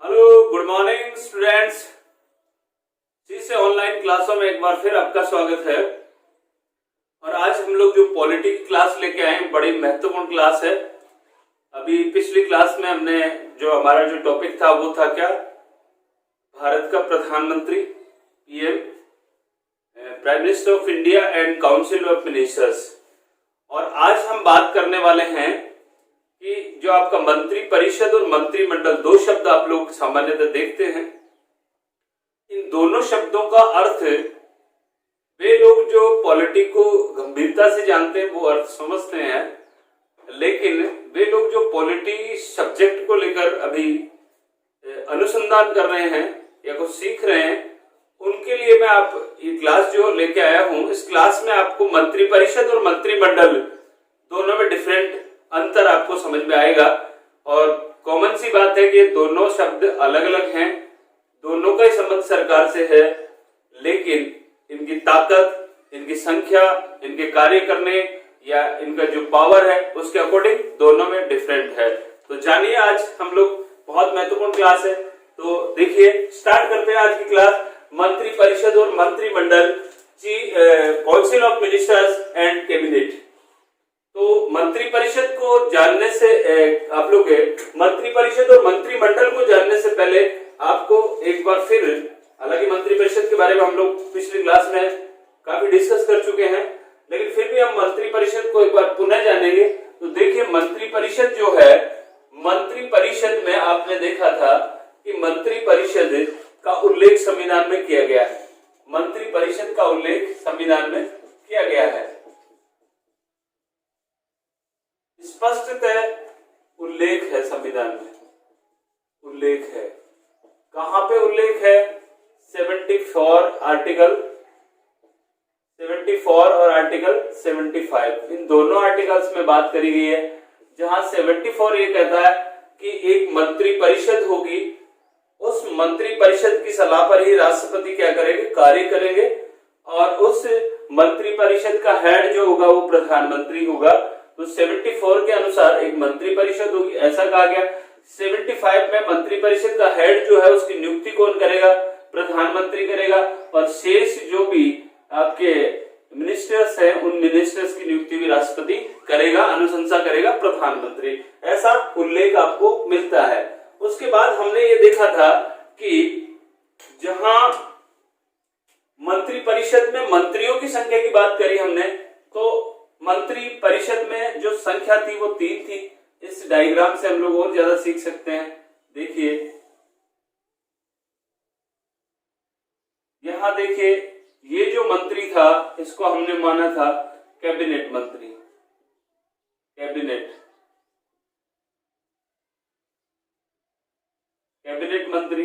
Hello, good morning students. जी से online क्लासों में एक बार फिर आपका स्वागत है। और आज हम लोग जो पॉलिटी की क्लास लेके आए हैं, बड़ी महत्वपूर्ण क्लास है। अभी पिछली क्लास में हमने जो हमारा जो टॉपिक था वो था क्या, भारत का प्रधानमंत्री, PM, prime minister of India and council of ministers. और आज हम बात करने वाले हैं कि जो आपका मंत्री परिषद और मंत्रिमंडल, दो शब्द आप लोग सामान्यतः देखते हैं। इन दोनों शब्दों का अर्थ, वे लोग जो पॉलिटी को गंभीरता से जानते हैं वो अर्थ समझते हैं, लेकिन वे लोग जो पॉलिटी सब्जेक्ट को लेकर अभी अनुसंधान कर रहे हैं या कुछ सीख रहे हैं, उनके लिए मैं आप ये क्लास जो लेके आया हूं, इस क्लास में आपको मंत्री परिषद और मंत्रिमंडल दोनों में डिफरेंट अंतर आपको समझ में आएगा। और कॉमन सी बात है कि दोनों शब्द अलग अलग हैं, दोनों का ही संबंध सरकार से है, लेकिन इनकी ताकत, इनकी संख्या, इनके कार्य करने या इनका जो पावर है उसके अकॉर्डिंग दोनों में डिफरेंट है। तो जानिए, आज हम लोग बहुत महत्वपूर्ण क्लास है। तो देखिए, स्टार्ट करते हैं आज की क्लास। मंत्री परिषद और मंत्रिमंडल, council of ministers and cabinet. तो मंत्री परिषद को जानने से आप लोग मंत्री परिषद और मंत्रिमंडल को जानने से पहले आपको एक बार फिर, हालांकि मंत्री परिषद के बारे में हम लोग पिछली क्लास में काफी डिस्कस कर चुके हैं, लेकिन फिर भी हम मंत्री परिषद को एक बार पुनः जानेंगे। तो देखिए, मंत्री परिषद जो है, मंत्री परिषद में आपने देखा था कि मंत्री परिषद का उल्लेख संविधान में किया गया है। मंत्री परिषद का उल्लेख संविधान में किया गया है, स्पष्टतः उल्लेख है संविधान में, उल्लेख है। कहां पे उल्लेख है? 74 आर्टिकल 74 और आर्टिकल 75, इन दोनों आर्टिकल्स में बात करी गई है। जहां 74 ये कहता है कि एक मंत्री परिषद होगी, उस मंत्री परिषद की सलाह पर ही राष्ट्रपति क्या करेंगे, कार्य करेंगे, और उस मंत्री परिषद का हेड जो होगा वो प्रधानमंत्री होगा। तो 74 के अनुसार एक मंत्री परिषद होगी, ऐसा कहा गया। 75 में मंत्री परिषद का हेड जो है उसकी नियुक्ति कौन करेगा? प्रधानमंत्री करेगा। और शेष जो भी आपके मिनिस्टर्स हैं, उन मिनिस्टर्स की नियुक्ति भी राष्ट्रपति करेगा, अनुशंसा करेगा प्रधानमंत्री। ऐसा उल्लेख आपको मिलता है। उसके बाद हमने ये देखा था कि जहां मंत्री परिषद में मंत्रियों की संख्या की बात करी हमने, तो मंत्री परिषद में जो संख्या थी वो 3 थी। इस डायग्राम से हम लोग और ज्यादा सीख सकते हैं। देखिए, यहां देखिए, ये जो मंत्री था इसको हमने माना था कैबिनेट मंत्री, कैबिनेट मंत्री।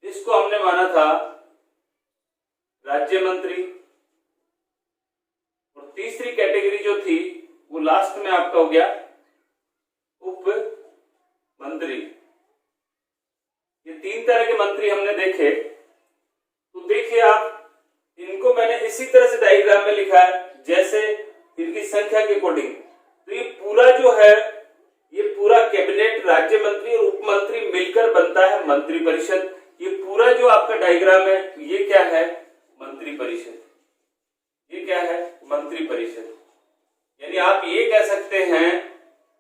इसको हमने माना था राज्य मंत्री। और तीसरी कैटेगरी जो थी वो लास्ट में आपका हो गया उप मंत्री। ये 3 तरह के मंत्री हमने देखे। तो देखिए आप, इनको मैंने इसी तरह से डायग्राम में लिखा है जैसे इनकी संख्या के अकॉर्डिंग। तो ये पूरा जो है, ये पूरा कैबिनेट, राज्य मंत्री और उप मंत्री मिलकर बनता है मंत्री परिषद। ये पूरा जो आपका डायग्राम है, ये क्या है? मंत्री परिषद। ये क्या है? मंत्री परिषद। यानी आप ये कह सकते हैं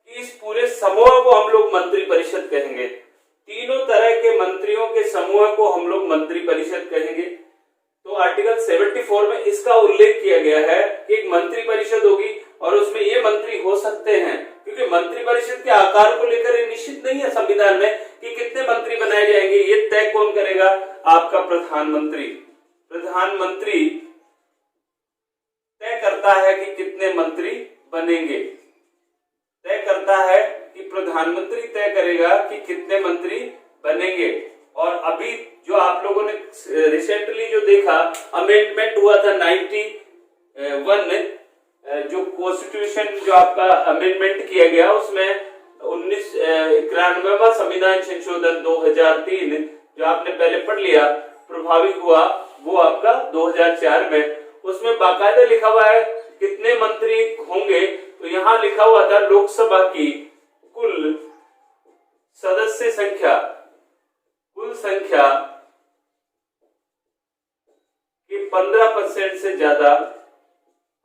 कि इस पूरे समूह को हम लोग मंत्री परिषद कहेंगे। तीनों तरह के मंत्रियों के समूह को हम लोग मंत्री परिषद कहेंगे। तो आर्टिकल 74 में इसका उल्लेख किया गया है कि एक मंत्री परिषद होगी और उसमें ये मंत्री हो सकते हैं, क्योंकि मंत्री परिषद के आकार को लेकर ये निश्चित नहीं है संविधान में कि कितने मंत्री बनाए जाएंगे। ये तय कौन करेगा? आपका प्रधानमंत्री। प्रधानमंत्री तय करता है कि कितने मंत्री बनेंगे, तय करता है कि प्रधानमंत्री तय करेगा कि कितने मंत्री बनेंगे। और अभी जो आप लोगों ने रिसेंटली जो देखा, अमेंडमेंट हुआ था 91, जो कॉन्स्टिट्यूशन जो आपका अमेंडमेंट किया गया, उसमें 1991वां संविधान संशोधन 2003 जो आपने पहले पढ़ लिया, प्रभावी हुआ वो आपका 2004 में। उसमें बाकायदा लिखा हुआ है कितने मंत्री होंगे। तो यहां लिखा हुआ था लोकसभा की कुल सदस्य संख्या संख्या कि 15% से ज्यादा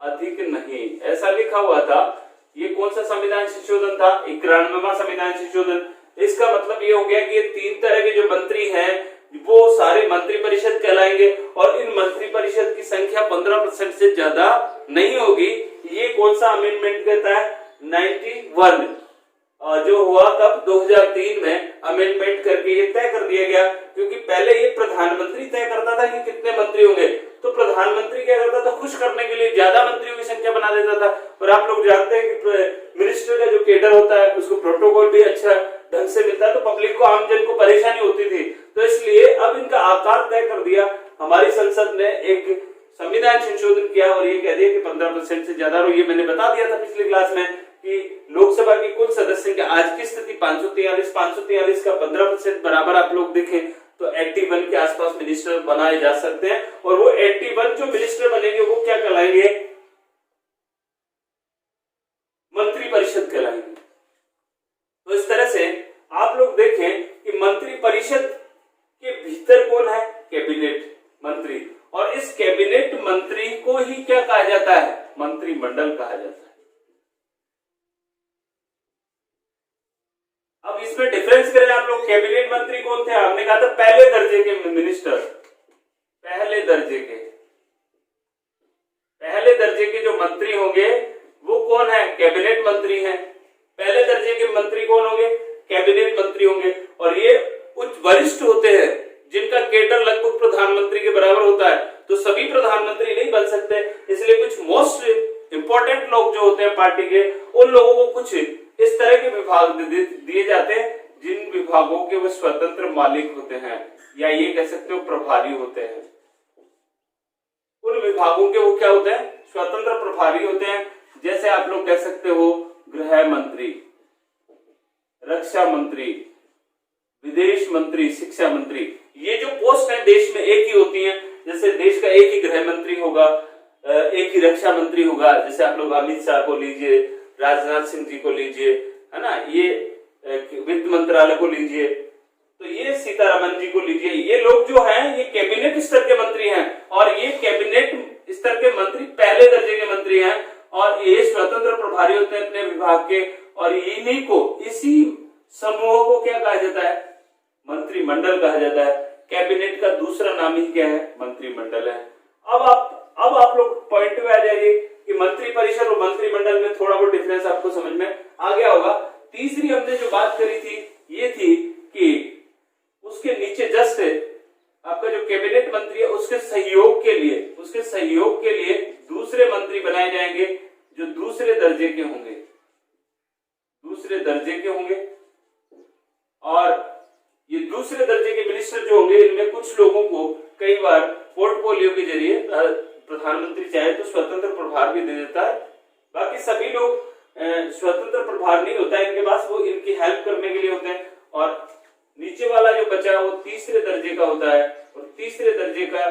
अधिक नहीं, ऐसा लिखा हुआ था। ये कौन सा संविधान संशोधन था? 91वां संविधान संशोधन। इसका मतलब ये हो गया कि ये 3 तरह के जो मंत्री हैं वो सारे मंत्री परिषद कहलाएंगे और इन मंत्री परिषद की संख्या 15% से ज्यादा नहीं होगी। ये कौन सा अमेंडमेंट कहता है? 91 जो हुआ तब 2003 में अमेंडमेंट करके ये तय कर दिया गया, क्योंकि पहले ये प्रधानमंत्री तय करता था कि कितने मंत्री होंगे। तो प्रधानमंत्री क्या करता था? खुश करने के लिए ज्यादा मंत्रियों की संख्या बना देता था। और आप लोग जानते हैं कि मिनिस्टर का जो कैडर होता है उसको प्रोटोकॉल भी अच्छा ढंग से मिलता है, तो पब्लिक को, आमजन को परेशानी होती थी। तो इसलिए अब इनका आकार तय कर दिया। हमारी संसद ने एक संविधान संशोधन किया और ये कह दिया कि 15% से ज्यादा। और ये मैंने बता दिया था पिछली क्लास में कि लोकसभा की कुल सदस्य की आज की स्थिति 543 का 15% बराबर आप लोग देखें तो 81 के आसपास मिनिस्टर बनाए जा सकते हैं। और वो 81 जो मिनिस्टर बनेंगे वो क्या कहलाएंगे? मंत्री परिषद कहलाएंगे। तो इस तरह से आप लोग देखें कि मंत्री परिषद के भीतर कौन है? कैबिनेट मंत्री। और इस कैबिनेट मंत्री को ही क्या कहा जाता है? मंत्रिमंडल कहा जाता है। अब इसमें डिफरेंस करें आप लोग, कैबिनेट मंत्री कौन थे? हमने कहा था पहले दर्जे के मिनिस्टर, पहले दर्जे के जो मंत्री होंगे वो कौन है? कैबिनेट मंत्री हैं। पहले दर्जे के मंत्री कौन होंगे? कैबिनेट मंत्री होंगे। और ये उच्च वरिष्ठ होते हैं जिनका कैडर लगभग प्रधानमंत्री के बराबर होता है। तो सभी प्रधानमंत्री नहीं बन सकते, इसलिए कुछ मोस्ट इंपॉर्टेंट लोग जो होते हैं पार्टी के, उन लोगों को कुछ इस तरह के विभाग दिए जाते हैं जिन विभागों के वो स्वतंत्र मालिक होते हैं, या ये कह सकते हो प्रभारी होते हैं। उन विभागों के वो क्या होते हैं? स्वतंत्र प्रभारी होते हैं। जैसे आप लोग कह सकते हो गृह मंत्री, रक्षा मंत्री, विदेश मंत्री, शिक्षा मंत्री। ये जो पोस्ट है देश में एक ही होती है। जैसे देश का एक ही गृह मंत्री होगा, एक ही रक्षा मंत्री होगा। जैसे आप लोग अमित शाह को लीजिए, राजनाथ सिंह जी को लीजिए, है ना, ये वित्त मंत्रालय को लीजिए, तो ये सीतारमन जी को लीजिए। ये लोग जो हैं ये कैबिनेट स्तर के मंत्री हैं। और ये कैबिनेट स्तर के मंत्री पहले दर्जे के मंत्री हैं और ये स्वतंत्र प्रभारी होते हैं अपने विभाग के। और इन्हीं को, इसी समूह को क्या कहा जाता है? मंत्रिमंडल कहा जाता है। कैबिनेट का दूसरा नाम ही क्या है? मंत्रिमंडल है। अब आप लोग पॉइंट पे आ जाइए कि मंत्री परिषद और मंत्रिमंडल में थोड़ा बहुत डिफरेंस आपको समझ में आ गया होगा। तीसरी हमने जो बात करी थी ये थी कि उसके नीचे जस्ट आपका जो कैबिनेट मंत्री है उसके सहयोग के लिए दूसरे मंत्री बनाए जाएंगे जो दूसरे दर्जे के होंगे। और ये दूसरे दर्जे के मिनिस्टर जो होंगे इनमें कुछ लोगों को कई बार पोर्टफोलियो के जरिए प्रधानमंत्री चाहे तो स्वतंत्र प्रभार भी दे देता है। बाकी सभी लोग स्वतंत्र प्रभार नहीं होता है इनके पास, वो इनकी हेल्प करने के लिए होते हैं। और नीचे वाला जो बचा वो तीसरे दर्जे का होता है और तीसरे दर्जे का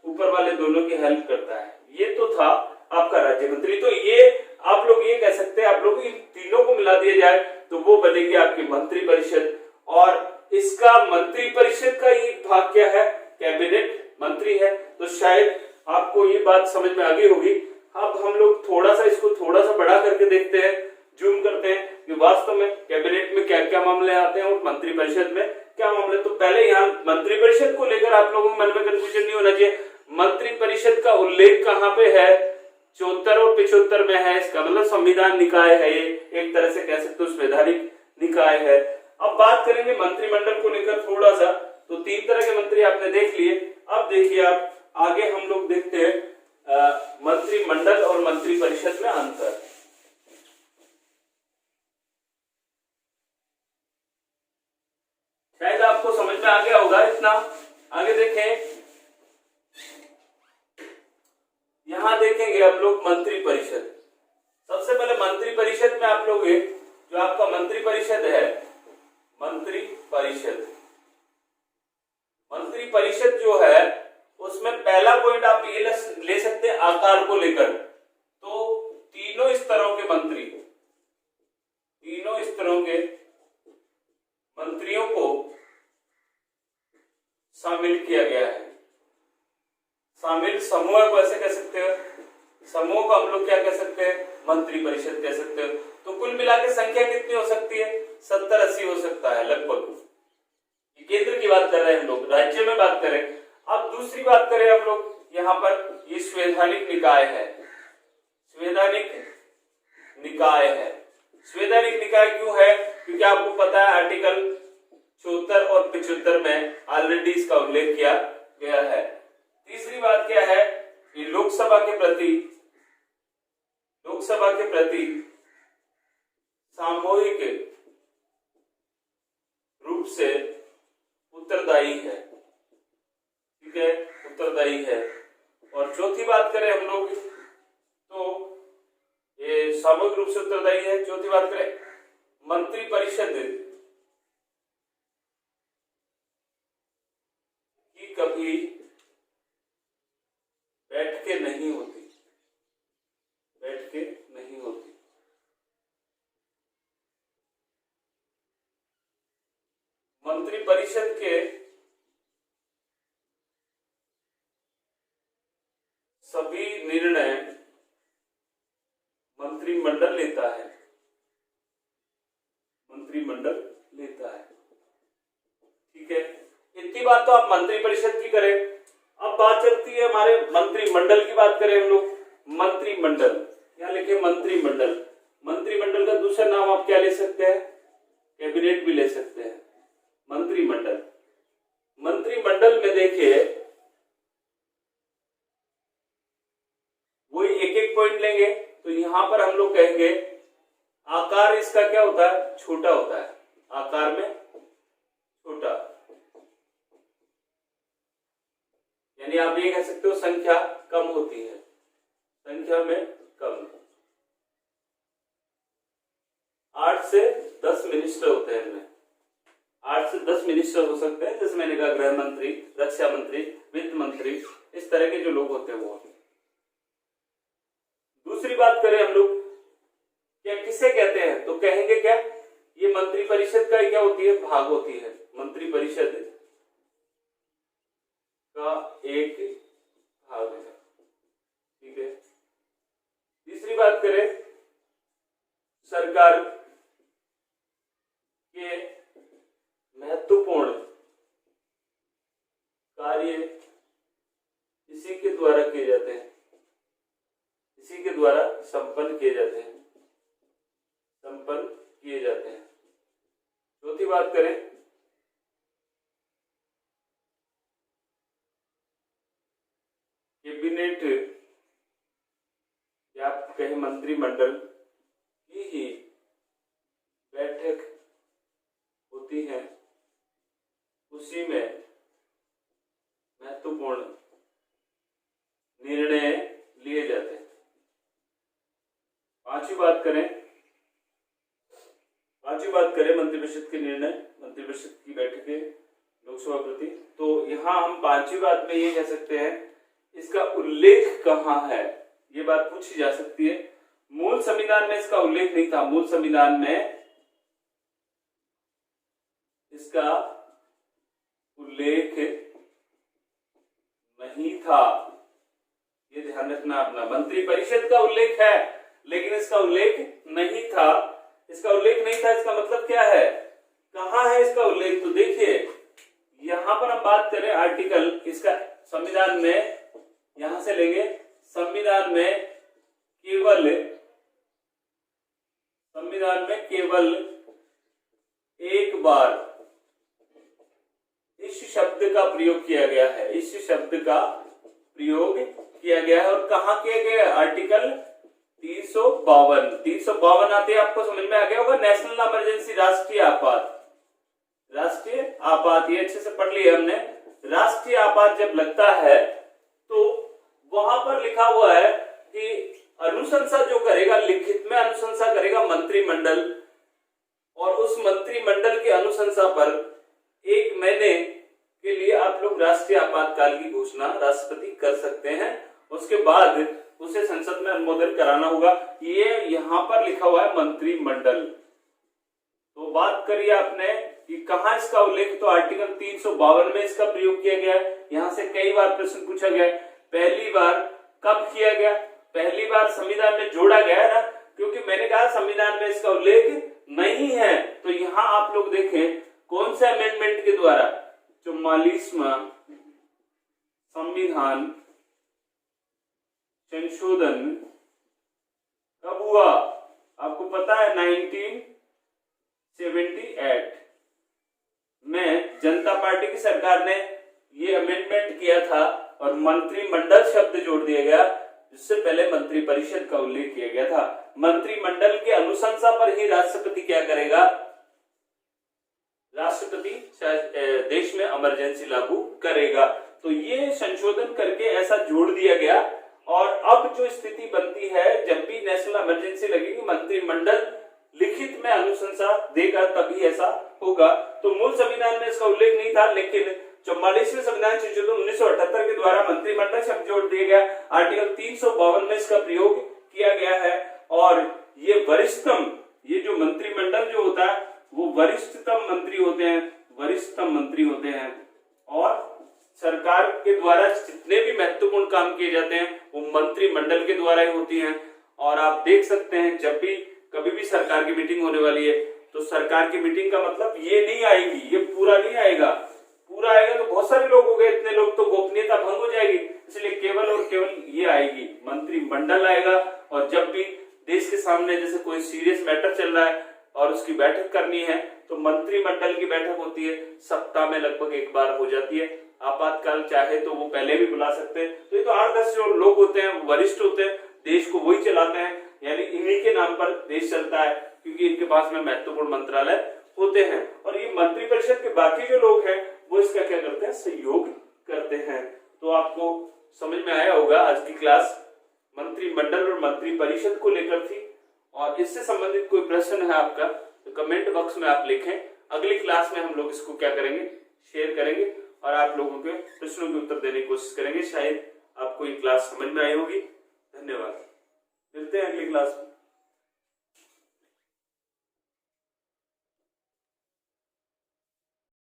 ऊपर वाले दोनों की हेल्प करता है। ये तो था आपका राज्य मंत्री। तो ये आप लोग ये कह सकते हैं, आप लोग इन तीनों को मिला दिया जाए तो वो बनेगी आपकी मंत्री परिषद। और इसका मंत्री परिषद का ये भाग क्या है? कैबिनेट मंत्री है। तो शायद आपको ये बात समझ में आ गई होगी। अब हम लोग थोड़ा सा बड़ा करके देखते हैं, जूम करते हैं कि वास्तव में कैबिनेट में क्या क्या मामले आते हैं और मंत्री परिषद में क्या मामले। तो पहले यहाँ मंत्री परिषद को लेकर आप लोगों के मन में कंफ्यूजन नहीं होना चाहिए। मंत्री परिषद का उल्लेख कहाँ पे है? 74 और 75 में है। इसका मतलब संविधान निकाय है, ये एक तरह से कह सकते हो संवैधानिक निकाय है। अब बात करेंगे मंत्रिमंडल को लेकर थोड़ा सा। तो 3 तरह के मंत्री आपने देख लिए। अब देखिए आप आगे हम लोग देखते हैं मंत्रिमंडल और मंत्री परिषद में अंतर। शायद आपको समझ में आ गया होगा इतना। आगे देखें, यहां देखेंगे आप लोग मंत्री परिषद। सबसे पहले मंत्री परिषद में आप लोग जो आपका मंत्री परिषद है, मंत्री परिषद जो है उसमें पहला पॉइंट आप ये ले सकते हैं आकार को लेकर। तो तीनों स्तरों के मंत्रियों को शामिल किया गया है। शामिल समूह को ऐसे कह सकते हैं, समूह को हम लोग क्या कह सकते हैं, मंत्री परिषद कह सकते हैं। तो कुल मिला के संख्या कितनी हो सकती है, 70-80 हो सकता है लगभग। केंद्र की बात कर रहे हैं हम लोग, राज्य में बात करें। अब दूसरी बात करें हम लोग, यहाँ पर ये संवैधानिक निकाय है, संवैधानिक निकाय है। संवैधानिक निकाय क्यों है, क्योंकि आपको पता है आर्टिकल 74 और 75 में ऑलरेडी इसका उल्लेख किया गया है। तीसरी बात क्या है, कि लोकसभा के प्रति सामूहिक रूप से उत्तरदायी है, ठीक है, उत्तरदायी है। और चौथी बात करें हम लोग तो ये सामूहिक रूप से उत्तरदायी है। चौथी बात करें, मंत्रिपरिषद की कभी बैठकें नहीं होती, बैठकें नहीं होती। मंत्रिपरिषद के सभी निर्णय मंत्रिमंडल लेता है, मंत्रिमंडल लेता है, ठीक है। इतनी बात तो आप मंत्रिपरिषद की करें। अब बात चलती है हमारे मंत्रिमंडल की, बात करें हम लोग मंत्रिमंडल, क्या लिखे, मंत्रिमंडल। मंत्रिमंडल का दूसरा नाम आप क्या ले सकते हैं, कैबिनेट भी ले सकते हैं। मंत्रिमंडल, मंत्रिमंडल में देखिए वही एक एक पॉइंट लेंगे। तो यहां पर हम लोग कहेंगे आकार इसका क्या होता है, छोटा होता है, आकार में छोटा, यानी आप ये कह सकते हो संख्या कम होती है, संख्या में कम। 8 से 10 मिनिस्टर होते हैं इनमें, 8 से 10 मिनिस्टर हो सकते हैं। जैसे मैंने कहा गृह मंत्री, रक्षा मंत्री, वित्त मंत्री, इस तरह के जो लोग होते हैं वो। दूसरी बात करें हम लोग, क्या किसे कहते हैं, तो कहेंगे क्या, ये मंत्रिपरिषद का क्या होती है, भाग होती है, मंत्रिपरिषद का एक भाग है, ठीक है। तीसरी बात करें, सरकार के महत्वपूर्ण कार्य इसी के द्वारा किए जाते हैं, इसी के द्वारा संपन्न किए जाते हैं, संपन्न किए जाते हैं। चौथी बात करें, कैबिनेट या आप कहें मंत्रिमंडल की ही बैठक होती है, उसी में महत्वपूर्ण निर्णय लिए जाते हैं। पांचवी बात करें मंत्रिपरिषद के निर्णय, मंत्रिपरिषद की बैठकें लोकसभा प्रति। तो यहां हम पांचवी बात में ये कह सकते हैं, इसका उल्लेख कहां है, ये बात पूछी जा सकती है। मूल संविधान में इसका उल्लेख नहीं था, मूल संविधान में इसका उल्लेख नहीं था, ये ध्यान रखना अपना। मंत्रिपरिषद का उल्लेख है लेकिन इसका उल्लेख नहीं था, इसका उल्लेख नहीं था, इसका मतलब क्या है, कहां है इसका उल्लेख। तो देखिए यहां पर हम बात करें आर्टिकल, इसका संविधान में, यहां से लेंगे, संविधान में केवल एक बार इस शब्द का प्रयोग किया गया है, इस शब्द का प्रयोग किया गया है। और कहां किया गया है, आर्टिकल 352 आते आपको समझ में आ गया होगा, नेशनल इमरजेंसी, राष्ट्रीय आपात, राष्ट्रीय आपात, ये अच्छे से पढ़ लिया हमने। राष्ट्रीय आपात जब लगता है तो वहां पर लिखा हुआ है कि अनुशंसा जो करेगा, लिखित में अनुशंसा करेगा मंत्रिमंडल, और उस मंत्रिमंडल की अनुशंसा पर 1 महीने के लिए आप लोग राष्ट्रीय आपातकाल की घोषणा राष्ट्रपति कर सकते हैं। उसके बाद उसे संसद में अनुमोदन कराना होगा। ये यहां पर लिखा हुआ है मंत्रिमंडल। तो बात करिए आपने कि कहां कहाँ इसका उल्लेख, तो आर्टिकल 352 में इसका प्रयोग किया गया है। यहाँ से कई बार प्रश्न पूछा गया है। पहली बार कब किया गया, पहली बार संविधान में जोड़ा गया है ना, क्योंकि मैंने कहा संविधान में इसका उल्लेख नहीं है। तो यहाँ आप लोग देखें कौन से अमेंडमेंट के द्वारा, 44वां संविधान संशोधन कब हुआ, आपको पता है 1978 में जनता पार्टी की सरकार ने ये अमेंडमेंट किया था और मंत्रिमंडल शब्द जोड़ दिया गया, जिससे पहले मंत्रिपरिषद का उल्लेख किया गया था। मंत्रिमंडल के अनुशंसा पर ही राष्ट्रपति क्या करेगा, राष्ट्रपति देश में इमरजेंसी लागू करेगा। तो ये संशोधन करके ऐसा जोड़ दिया गया और अब जो स्थिति बनती है, जब भी नेशनल इमरजेंसी लगेगी मंत्रिमंडल लिखित में अनुशंसा देगा तभी ऐसा होगा। तो मूल संविधान में इसका उल्लेख नहीं था, लेकिन 44वें संविधान संशोधन 1978 के द्वारा मंत्रिमंडल शब्द जोड़ दिया गया। आर्टिकल 352 में इसका प्रयोग किया गया है और ये वरिष्ठतम, ये जो मंत्रिमंडल जो होता है वो वरिष्ठतम मंत्री होते हैं, वरिष्ठतम मंत्री होते हैं और सरकार के द्वारा जितने भी महत्वपूर्ण काम किए जाते हैं वो मंत्रिमंडल के द्वारा ही होती हैं। और आप देख सकते हैं जब भी कभी भी सरकार की मीटिंग होने वाली है तो सरकार की मीटिंग का मतलब ये नहीं आएगी, ये पूरा नहीं आएगा। पूरा आएगा तो बहुत सारे लोग हो गए, इतने लोग तो गोपनीयता भंग हो जाएगी, इसलिए केवल और केवल ये आएगी, मंत्रिमंडल आएगा। और जब भी देश के सामने जैसे कोई सीरियस मैटर चल रहा है और उसकी बैठक करनी है तो मंत्रिमंडल की बैठक होती है, सप्ताह में लगभग एक बार हो जाती है। आपातकाल चाहे तो वो पहले भी बुला सकते हैं। तो ये तो 8-10 जो लोग होते हैं वरिष्ठ होते हैं, देश को वही चलाते हैं, यानी इन्हीं के नाम पर देश चलता है क्योंकि इनके पास में महत्वपूर्ण मंत्रालय होते हैं। और ये मंत्रिपरिषद के बाकी जो लोग हैं वो इसका क्या करते हैं, सहयोग करते हैं। तो आपको समझ में आया होगा आज की क्लास मंत्रिमंडल और मंत्रिपरिषद को लेकर थी। और इससे संबंधित कोई प्रश्न है आपका तो कमेंट बॉक्स में आप लिखें। अगली क्लास में हम लोग इसको क्या करेंगे, शेयर करेंगे और आप लोगों के प्रश्नों के उत्तर देने की कोशिश करेंगे। शायद आपको ये क्लास समझ में आई होगी। धन्यवाद, मिलते हैं अगली क्लास में।